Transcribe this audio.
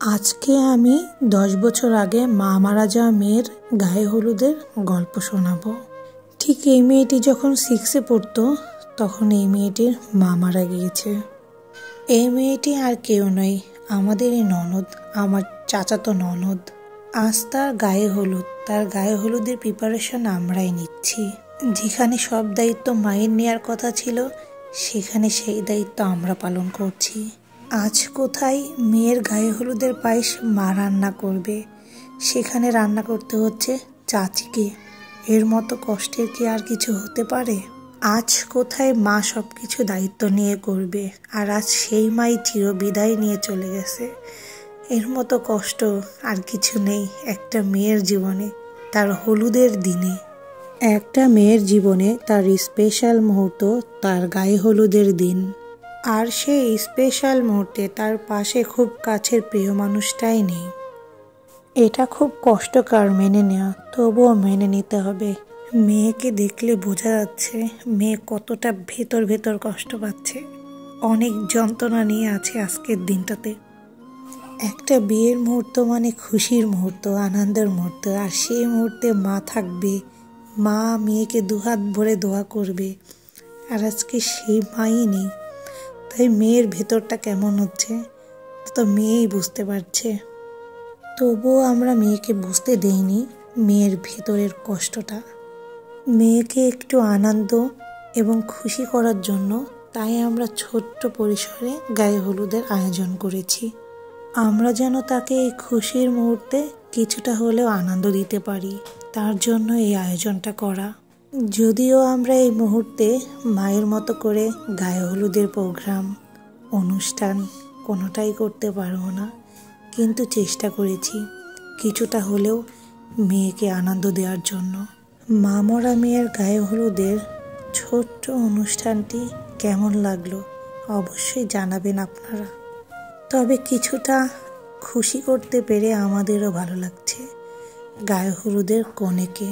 আজকে আমি 10 বছর আগে মা মারা যাওয়া মেয়ের গায়ে হলুদের গল্প শোনাবো। ঠিক এই মেয়েটি যখন 6-এ পড়তো তখন এই মেয়েটির মা মারা গিয়েছে। এই মেয়েটি আর কেউ নয়, আমাদেরই ননদ, আমার চাচাতো ননদ। আজ তার গায়ে হলুদ, তার গায়ে হলুদের প্রিপারেশন আমরাই নিচ্ছি। যেখানে সব দায়িত্ব মায়ের নেওয়ার কথা ছিল, সেখানে সেই দায়িত্ব আমরা পালন করছি। আজ কোথায় মেয়ের গায়ে হলুদের পায়েস মা রান্না করবে, সেখানে রান্না করতে হচ্ছে চাচিকে। এর মতো কষ্টের কি আর কিছু হতে পারে? আজ কোথায় মা সব কিছু দায়িত্ব নিয়ে করবে, আর আজ সেই মাই চিরবিদায় নিয়ে চলে গেছে। এর মতো কষ্ট আর কিছু নেই একটা মেয়ের জীবনে, তার হলুদের দিনে। একটা মেয়ের জীবনে তার স্পেশাল মুহূর্ত তার গায়ে হলুদের দিন। আর সেই স্পেশাল মুহূর্তে তার পাশে খুব কাছের প্রিয় মানুষটাই নেই। এটা খুব কষ্টকর মেনে নেওয়া, তবুও মেনে নিতে হবে। মেয়েকে দেখলে বোঝা যাচ্ছে মেয়ে কতটা ভেতর ভেতর কষ্ট পাচ্ছে, অনেক যন্ত্রণা নিয়ে আছে আজকের দিনটাতে। একটা বিয়ের মুহূর্ত মানে খুশির মুহূর্ত, আনন্দের মুহূর্ত, আর সেই মুহূর্তে মা থাকবে, মা মেয়েকে দুহাত ভরে দোয়া করবে। আর আজকে সেই মাই নেই, তাই মেয়ের ভেতরটা কেমন হচ্ছে তো মেয়েই বুঝতে পারছে। তবুও আমরা মেয়েকে বুঝতে দেইনি মেয়ের ভেতরের কষ্টটা। মেয়েকে একটু আনন্দ এবং খুশি করার জন্য তাই আমরা ছোট্ট পরিসরে গায়ে হলুদের আয়োজন করেছি। আমরা যেন তাকে এই খুশির মুহূর্তে কিছুটা হলেও আনন্দ দিতে পারি, তার জন্য এই আয়োজনটা করা। যদিও আমরা এই মুহূর্তে মায়ের মতো করে গায়ে হলুদের প্রোগ্রাম, অনুষ্ঠান কোনোটাই করতে পারবো না, কিন্তু চেষ্টা করেছি কিছুটা হলেও মেয়েকে আনন্দ দেওয়ার জন্য। মা মরা মেয়ের গায়ে হলুদের ছোট্ট অনুষ্ঠানটি কেমন লাগলো অবশ্যই জানাবেন আপনারা। তবে কিছুটা খুশি করতে পেরে আমাদেরও ভালো লাগছে গায়ে হলুদের কনেকে।